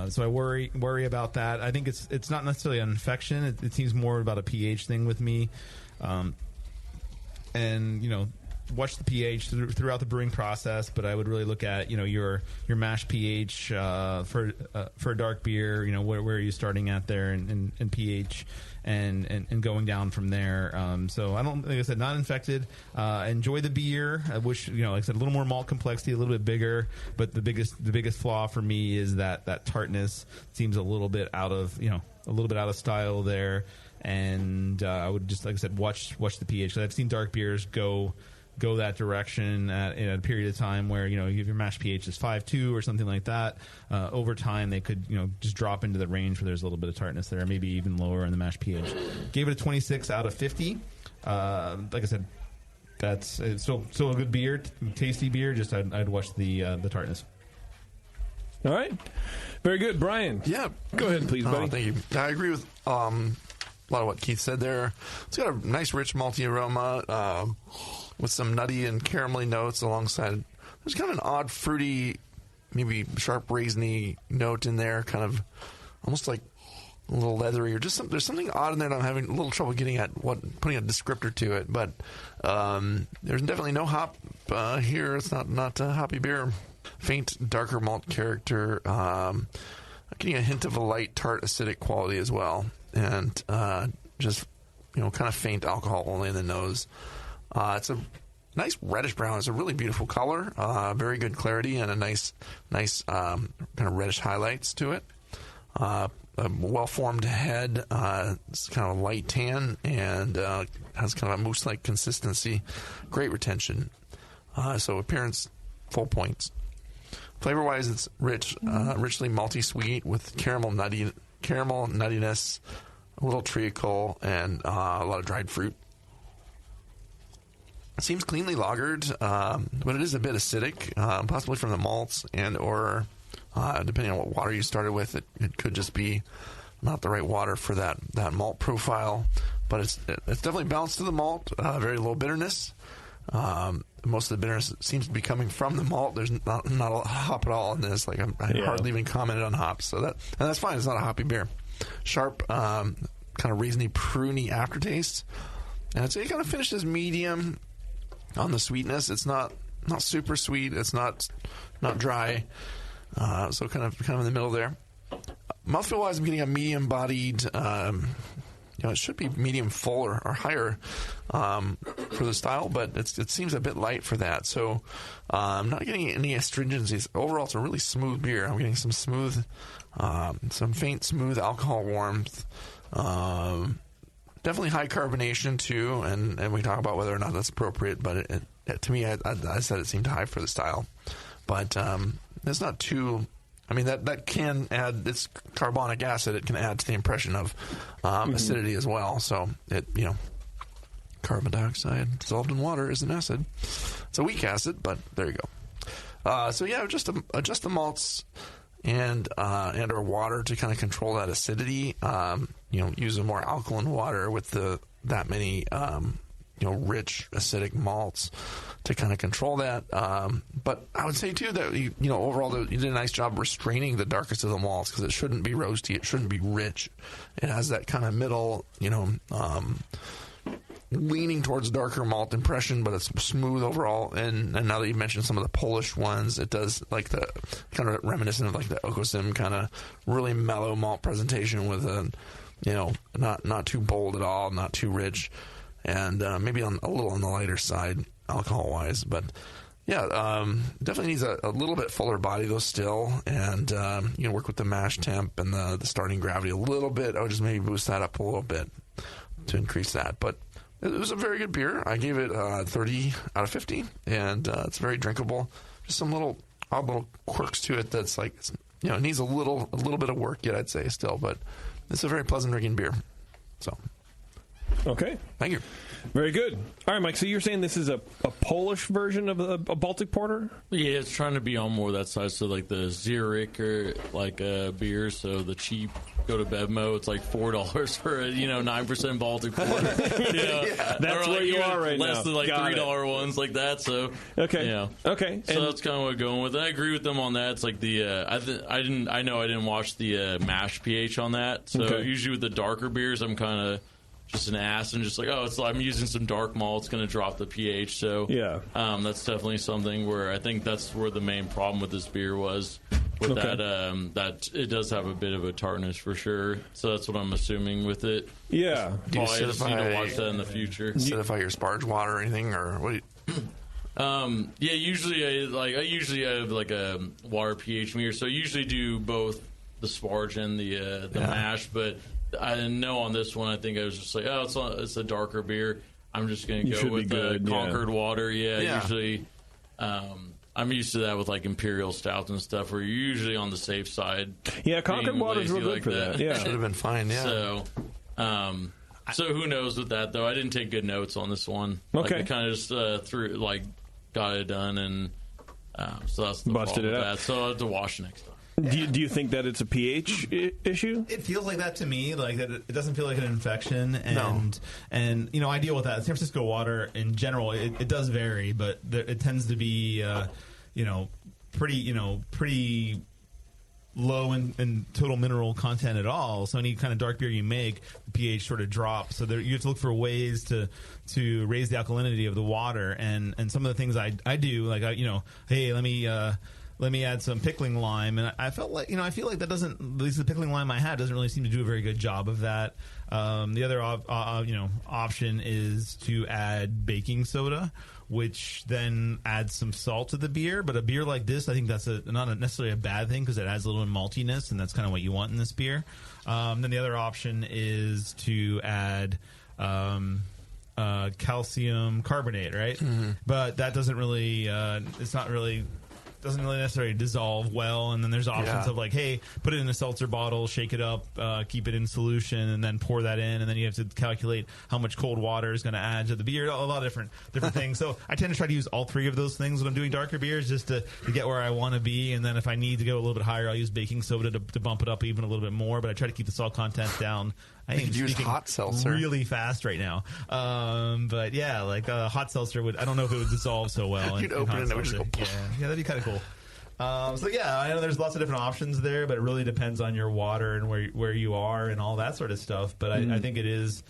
So I worry about that. I think it's not necessarily an infection. It seems more about a pH thing with me. And watch the pH throughout the brewing process. But I would really look at your mash pH for a dark beer. Where are you starting at there in pH and going down from there. So I don't, like I said, not infected. Enjoy the beer. I wish, like I said, a little more malt complexity, a little bit bigger. But the biggest flaw for me is that tartness seems a little bit out of style there. And I would just, like I said, watch the pH. Because I've seen dark beers go that direction in a period of time where if your mash pH is 5.2 or something like that, over time they could just drop into the range where there's a little bit of tartness there, maybe even lower in the mash pH. Gave it a 26 out of 50. Like I said, it's still a good beer, tasty beer. Just I'd watch the tartness. All right, very good, Brian. Yeah, go ahead, please, buddy. Thank you. I agree with a lot of what Keith said there. It's got a nice, rich, malty aroma. With some nutty and caramelly notes alongside. There's kind of an odd, fruity, maybe sharp raisiny note in there, kind of almost like a little leathery, or just there's something odd in there that I'm having a little trouble getting at putting a descriptor to it. But there's definitely no hop here. It's not a hoppy beer. Faint, darker malt character. Getting a hint of a light, tart, acidic quality as well, and just kind of faint alcohol only in the nose. It's a nice reddish brown. It's a really beautiful color, very good clarity, and a nice kind of reddish highlights to it. a well-formed head. It's kind of a light tan and has kind of a mousse-like consistency. Great retention. So appearance, full points. Flavor-wise, it's rich, richly malty-sweet with caramel nuttiness, a little treacle, and a lot of dried fruit. It seems cleanly lagered, but it is a bit acidic, possibly from the malts and or depending on what water you started with, it could just be not the right water for that malt profile. But it's definitely balanced to the malt, very low bitterness. Most of the bitterness seems to be coming from the malt. There's not a lot of hop at all in this. Like I hardly even commented on hops, so that's fine. It's not a hoppy beer. Sharp, kind of raisiny, pruny aftertaste, and I'd say it kind of finishes medium on the sweetness. It's not super sweet. It's not dry. So kind of in the middle there. Mouthfeel wise, I'm getting a medium bodied. It should be medium full or higher for the style, but it seems a bit light for that. So I'm not getting any astringencies. Overall, it's a really smooth beer. I'm getting some smooth, some faint smooth alcohol warmth. Definitely high carbonation too, and we talk about whether or not that's appropriate. But to me, I said it seemed high for the style, but it's not too. I mean, that can add, it's carbonic acid. It can add to the impression of acidity as well. So, carbon dioxide dissolved in water is an acid. It's a weak acid, but there you go. Just adjust the malts and or water to kind of control that acidity. Use a more alkaline water with that many rich acidic malts to kind of control that. But I would say too that overall you did a nice job restraining the darkest of the malts, because it shouldn't be roasty, it shouldn't be rich. It has that kind of middle, leaning towards darker malt impression, but it's smooth overall. And now that you mentioned some of the Polish ones, it does like the kind of reminiscent of like the Okosim kind of really mellow malt presentation with a not too bold at all, not too rich, and maybe a little on the lighter side alcohol wise. But definitely needs a little bit fuller body though still, and work with the mash temp and the starting gravity a little bit. I would just maybe boost that up a little bit to increase that. But it was a very good beer. I gave it 30 out of 50, and it's very drinkable. Just some odd little quirks to it that's like, it needs a little bit of work yet, I'd say still, but it's a very pleasant drinking beer. So, okay, thank you. Very good. All right, Mike. So you're saying this is a Polish version of a Baltic Porter? Yeah, it's trying to be on more of that side. So like the Zurich or like beer. So the cheap go to Bevmo, it's like $4 for a 9% Baltic Porter. That's where you are right now. Less than like $3 ones like that. So okay. So that's kind of what I'm going with. I agree with them on that. It's like the I didn't watch the mash pH on that. So usually with the darker beers, I'm kind of just an ass and just like, I'm using some dark malt, it's going to drop the pH. So that's definitely something where I think that's where the main problem with this beer was. With that it does have a bit of a tartness for sure. So that's what I'm assuming with it. Yeah. Do you just need to watch that in the future. Acidify your sparge water or anything, or what? Usually I have like a water pH meter, so I usually do both the sparge and the mash. But I know on this one, I think I was just like, it's a darker beer. I'm just going to go with the Concord water. Usually. I'm used to that with like imperial stouts and stuff, where you're usually on the safe side. Yeah, Concord water's real good for that. Yeah, should have been fine. Yeah. So who knows with that though? I didn't take good notes on this one. Okay, I kind of just got it done, and so that's the busted it out. That. So I'll have to wash next time. Do you think that it's a pH issue? It feels like that to me. Like that, it doesn't feel like an infection, and I deal with that. San Francisco water in general, it does vary, but it tends to be pretty low in total mineral content at all. So any kind of dark beer you make, the pH sort of drops. So you have to look for ways to raise the alkalinity of the water, and some of the things I do, like hey, let me add some pickling lime, and I felt like I feel like that doesn't, at least the pickling lime I had doesn't really seem to do a very good job of that. The other option is to add baking soda, which then adds some salt to the beer. But a beer like this, I think that's not necessarily a bad thing because it adds a little maltiness, and that's kind of what you want in this beer. Then the other option is to add calcium carbonate, right? Mm-hmm. But that doesn't really, doesn't really necessarily dissolve well. And then there's options of like, hey, put it in a seltzer bottle, shake it up, keep it in solution, and then pour that in. And then you have to calculate how much cold water is going to add to the beer. A lot of different things. So I tend to try to use all three of those things when I'm doing darker beers, just to get where I want to be. And then if I need to go a little bit higher, I'll use baking soda to bump it up even a little bit more. But I try to keep the salt content down. I am use hot seltzer really fast right now. But yeah, like hot seltzer I don't know if it would dissolve so well. You'd open it and it would just go. Yeah, that'd be kind of cool. So yeah, I know there's lots of different options there, but it really depends on your water and where you are and all that sort of stuff. But I think it is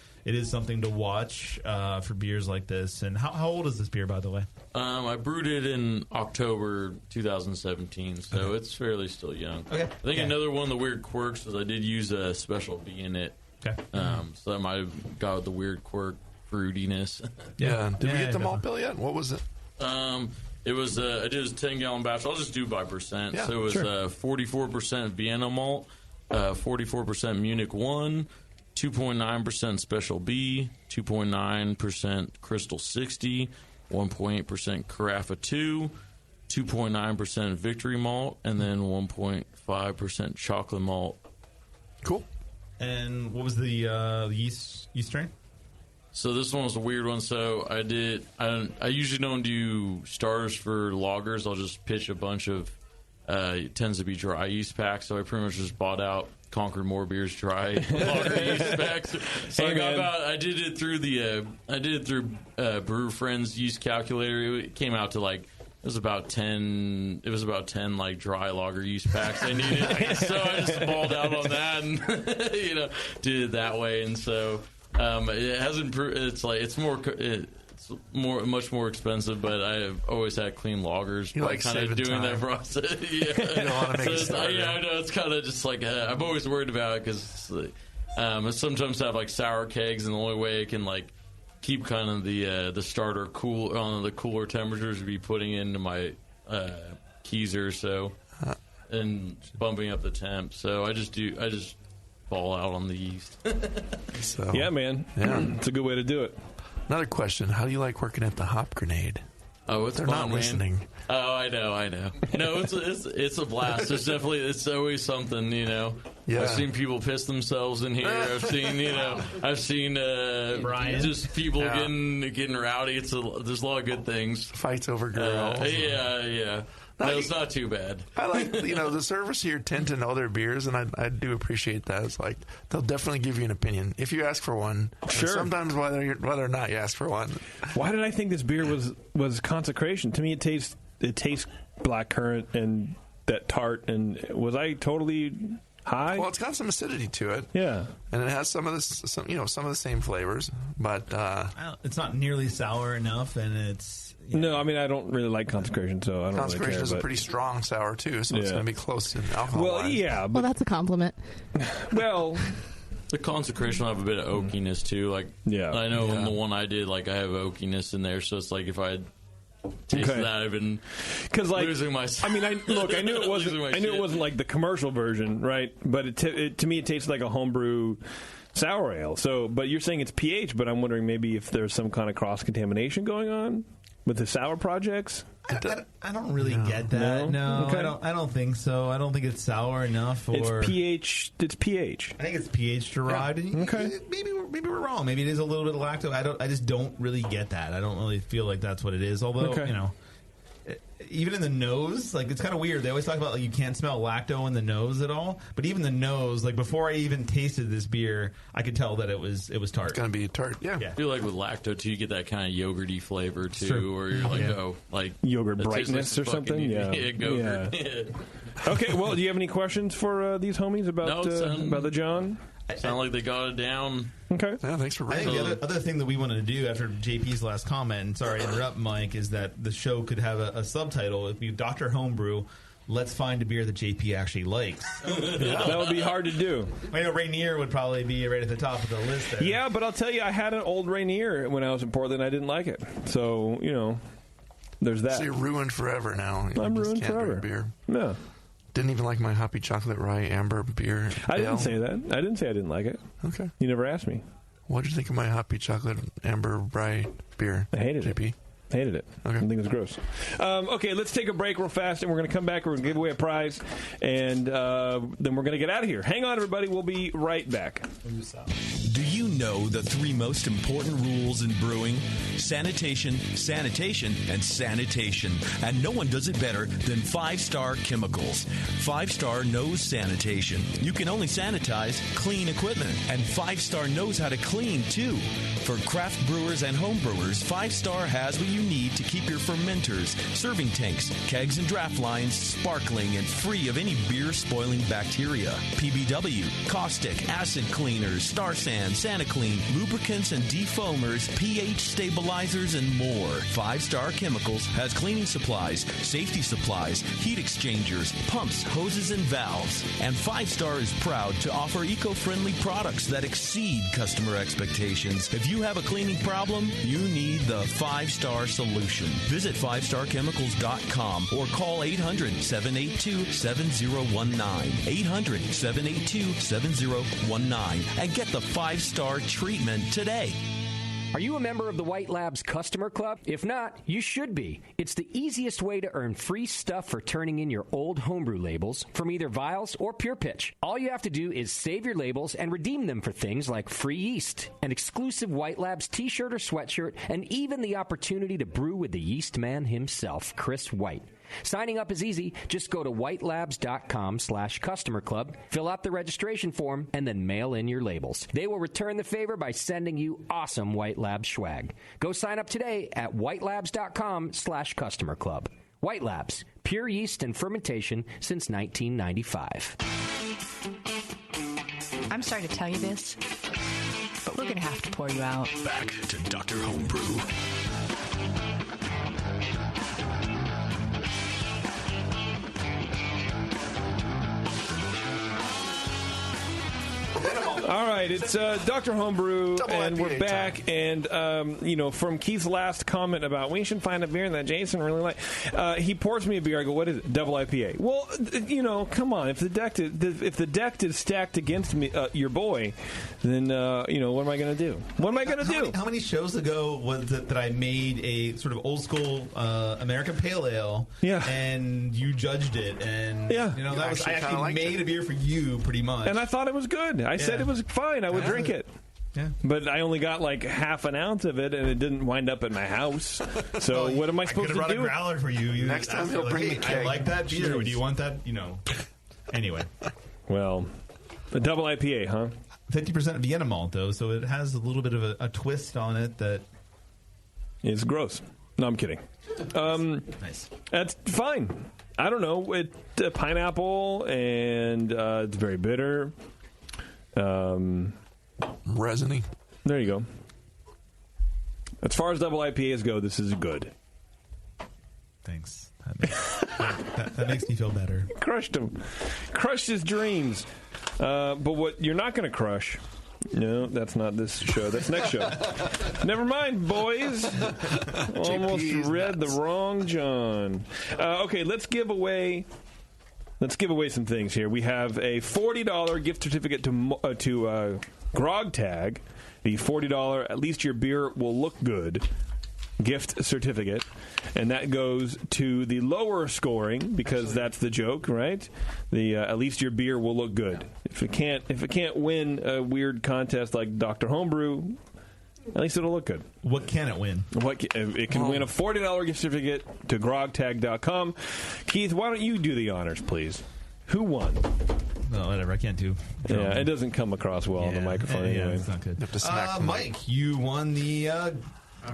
something to watch for beers like this. And how old is this beer, by the way? I brewed it in October 2017, so it's fairly still young. Okay. I think another one of the weird quirks was I did use a special bee in it. Okay. So that might have got the weird quirk fruitiness. Yeah. Did we get the malt bill yet? What was it? It was I did a 10-gallon batch. I'll just do by percent. Yeah, so it was 44% Vienna malt, 44% Munich 1, 2.9% Special B, 2.9% Crystal 60, 1.8% Carafa 2, 2.9% Victory malt, and then 1.5% chocolate malt. Cool. And what was the yeast strain? So this one was a weird one. So I usually don't do stars for lagers. I'll just pitch a bunch of it tends to be dry yeast packs. So I pretty much just bought out Conquered More Beer's dry lager yeast packs. So I did it through Brew Friends yeast calculator. It came out to like. It was about 10 like dry lager yeast packs I needed. So I just balled out on that and did it that way. And so it hasn't. It's much more expensive. But I've always had clean lagers. You like kind of doing that process. Yeah, you don't want to make I know it's kind of just like I'm always worried about it because I sometimes have like sour kegs, and the only way I can like keep kind of the starter cool on the cooler temperatures to be putting into my Keyser, and bumping up the temp. So I just ball out on the yeast. Yeah, man. Yeah, it's a good way to do it. Another question: how do you like working at the Hop Grenade? Oh, it's They're fun, not man. listening. Oh, I know. No, it's a blast. It's always something, Yeah. I've seen people piss themselves in here. I've seen Brian. Just people getting rowdy. There's a lot of good things. Fights over girls. Yeah. No, it's not too bad. I like, the service here tend to know their beers, and I do appreciate that. It's like, they'll definitely give you an opinion if you ask for one. Sure. Sometimes whether or not you ask for one. Why did I think this beer was consecration? To me, it tastes blackcurrant and that tart, and was I totally high? Well, it's got some acidity to it. Yeah. And it has some of the same flavors, but it's not nearly sour enough, and it's... No, I mean, I don't really like consecration, so I don't consecration really care. Is a pretty strong sour, too, so it's going to be close to alcohol. Well, yeah. Well, that's a compliment. Well... The consecration will have a bit of oakiness, too. Like, I know in the one I did, like, I have oakiness in there, so it's like if I had tasted that, I've been losing my... I mean, I knew it wasn't. I knew it wasn't like the commercial version, right? But to me, it tastes like a homebrew sour ale. So, but you're saying it's pH, but I'm wondering maybe if there's some kind of cross contamination going on with the sour projects. I don't really get that. No, okay. I don't think so. I don't think it's sour enough. Or it's pH. It's pH. I think it's pH derived. Yeah. Okay. Maybe we're wrong. Maybe it is a little bit of lactose. I just don't really get that. I don't really feel like that's what it is. Although even in the nose, like, it's kind of weird. They always talk about, like, you can't smell lacto in the nose at all. But even the nose, like, before I even tasted this beer, I could tell that it was tart. It's going to be tart, yeah. I feel like with lacto, too, you get that kind of yogurty flavor, too, or you're like, yogurt brightness or something? Yeah. Okay, well, do you have any questions for these homies about the John? Sound like they got it down. Okay. Yeah, thanks for bringing it. I think the other thing that we wanted to do after JP's last comment, and sorry to interrupt, Mike, is that the show could have a subtitle. If you Dr. Homebrew, let's find a beer that JP actually likes. That would be hard to do. I know Rainier would probably be right at the top of the list there. Yeah, but I'll tell you, I had an old Rainier when I was in Portland. I didn't like it. So, there's that. So you're ruined forever now. I'm ruined can't forever. drink beer. Yeah. Didn't even like my hoppy chocolate rye amber beer. I didn't ale. say that. I didn't say I didn't like it. Okay. You never asked me. What did you think of my hoppy chocolate amber rye beer? I hated JP? it. Hated it. Okay. I think it was gross. Okay, let's take a break real fast, and we're going to come back. We're going to give away a prize, and then we're going to get out of here. Hang on, everybody. We'll be right back. Do you know the 3 most important rules in brewing? Sanitation, sanitation, and sanitation. And no one does it better than 5-Star Chemicals. 5-Star knows sanitation. You can only sanitize clean equipment. And 5-Star knows how to clean, too. For craft brewers and home brewers, 5-Star has what you need to keep your fermenters, serving tanks, kegs, and draft lines sparkling and free of any beer-spoiling bacteria. PBW, caustic, acid cleaners, Star San, SaniClean, lubricants and defoamers, pH stabilizers, and more. 5-Star Chemicals has cleaning supplies, safety supplies, heat exchangers, pumps, hoses, and valves. And 5-Star is proud to offer eco-friendly products that exceed customer expectations. If you have a cleaning problem, you need the 5-Star solution. Visit 5starchemicals.com or call 800-782-7019. 800-782-7019 and get the 5-Star treatment today. Are you a member of the White Labs Customer Club? If not, you should be. It's the easiest way to earn free stuff for turning in your old homebrew labels from either Vials or Pure Pitch. All you have to do is save your labels and redeem them for things like free yeast, an exclusive White Labs t-shirt or sweatshirt, and even the opportunity to brew with the yeast man himself, Chris White. Signing up is easy. Just go to whitelabs.com/customer club, fill out the registration form, and then mail in your labels. They will return the favor by sending you awesome White Labs swag. Go sign up today at whitelabs.com/customer club. White Labs, pure yeast and fermentation since 1995. I'm sorry to tell you this, but we're going to have to pour you out. Back to Dr. Homebrew. All right, it's Dr. Homebrew, and we're back. And, from Keith's last comment about we should find a beer that Jason really likes, he pours me a beer. I go, what is it? Double IPA. Well, come on. If the deck is stacked against me, your boy, then, what am I going to do? What am I going to do? How many shows ago was it that I made a sort of old school American Pale Ale? Yeah. And you judged it. And, yeah. I actually made a beer for you pretty much. And I thought it was good. I said it was fine. I would drink it. Yeah. But I only got like half an ounce of it, and it didn't wind up at my house. So what am I supposed to do? I could have brought a growler for you. Next time he'll bring a keg. I like that beer. Do you want that? Anyway. Well, a double IPA, huh? 50% Vienna malt, though, so it has a little bit of a twist on it that is gross. No, I'm kidding. Nice. That's fine. I don't know. It's pineapple, and it's very bitter. Resiny. There you go. As far as double IPAs go, this is good. Thanks. That makes me feel better. Crushed him. Crushed his dreams. But what you're not going to crush... No, that's not this show. That's next show. Never mind, boys. Almost read the wrong John. Okay, let's give away some things here. We have a $40 gift certificate to Grog Tag. The $40 at least your beer will look good gift certificate, and that goes to the lower scoring because that's the joke, right? The at least your beer will look good. If it can't win a weird contest like Dr. Homebrew, at least it'll look good. What can it win? It can win a $40 gift certificate to grogtag.com. Keith, why don't you do the honors, please? Who won? No, whatever. I can't do. Yeah, it doesn't come across well on the microphone anyway. It's not good. You have to smack the mic. Mike, you won the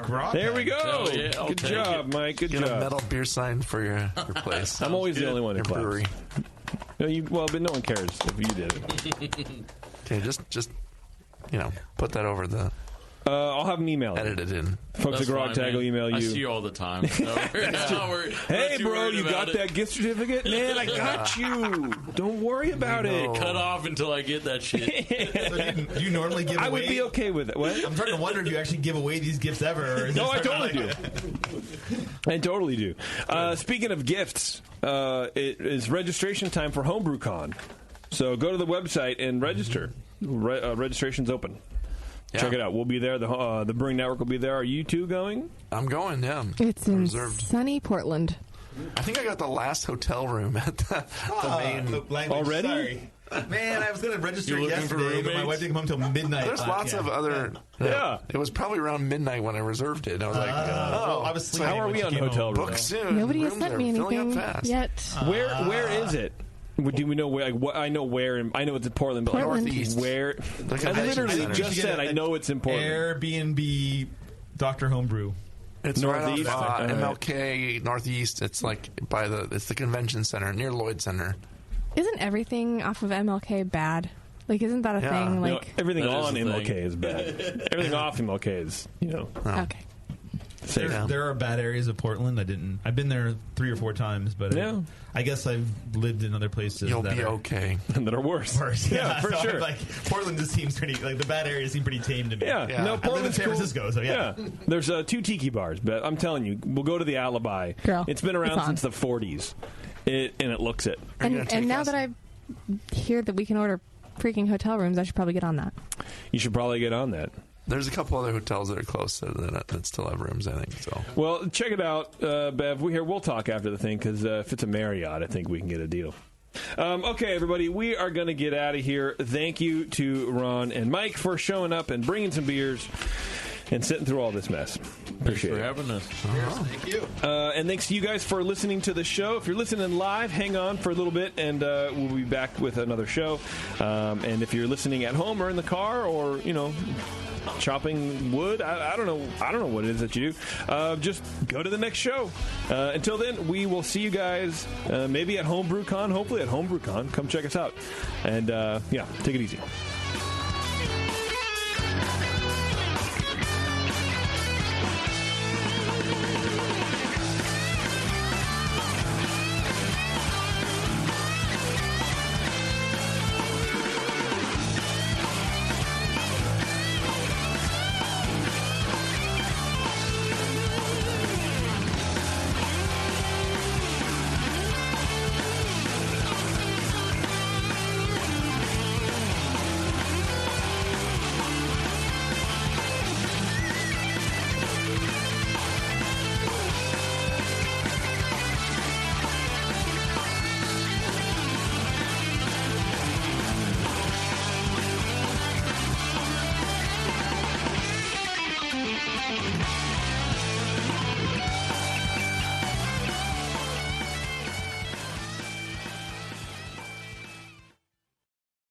Grog There we go. Oh, yeah, Good job, Mike. Good Get job. a metal beer sign for your place. I'm always the only one who claps. brewery. But no one cares if you did it. Okay, just put that over the. I'll have them email edit it in. Folks at Grog Tag will email you. I see you all the time. So hey, bro, you got that gift certificate? Man, I got you. Don't worry about it. Cut off until I get that shit. So do you normally give away? I would be okay with it. What? I'm starting to wonder if you actually give away these gifts ever. Or is No, I this totally do. I totally do. Speaking of gifts, it is registration time for HomebrewCon. So go to the website and register. Registration's open. Yeah. Check it out. We'll be there. The Brewing Network will be there. Are you two going? I'm going, yeah. It's in reserved. sunny Portland. I think I got the last hotel room at the main. Already? Sorry. Man, I was going to register yesterday, but my wife didn't come home until midnight. There's lots of other. Yeah. It was probably around midnight when I reserved it. I was like, I was sleeping. How are we on hotel room? book soon. Nobody has Rooms sent are me filling up anything fast. yet. Where is it? Do we know where? Like, I know where. I know it's in Portland, but Portland. Northeast. where? The I convention literally center. just said I know it's in Portland. Airbnb Dr. Homebrew. It's Northeast? right off Right. MLK Northeast. It's like it's the convention center near Lloyd Center. Isn't everything off of MLK bad? Like, isn't that a Yeah. thing? No, Like, everything That is on the MLK thing. is bad. Everything off MLK is, okay. safe. There are bad areas of Portland. I've been there 3 or 4 times, but Yeah. I guess I've lived in other places. You'll that be are okay. And that are worse. Yeah, for so sure. Like Portland just seems pretty. Like the bad areas seem pretty tame to me. Yeah, Yeah. no, I live in Portland's San cool. Francisco, so yeah. There's 2 tiki bars, but I'm telling you, we'll go to the Alibi. Girl, it's been around it's on. since the 40s, and it looks it. Are you gonna take And now us? that I hear that we can order freaking hotel rooms, I should probably get on that. You should probably get on that. There's a couple other hotels that are close that still have rooms, I think. So Well, check it out, Bev. We'll talk after the thing because if it's a Marriott, I think we can get a deal. Okay, everybody, we are going to get out of here. Thank you to Ron and Mike for showing up and bringing some beers and sitting through all this mess. Appreciate for it. having us. Thank you. And thanks to you guys for listening to the show. If you're listening live, hang on for a little bit, and we'll be back with another show. And if you're listening at home or in the car, or chopping wood, I don't know what it is that you do. Just go to the next show. Until then, we will see you guys maybe at HomebrewCon. Hopefully at HomebrewCon. Come check us out. And take it easy.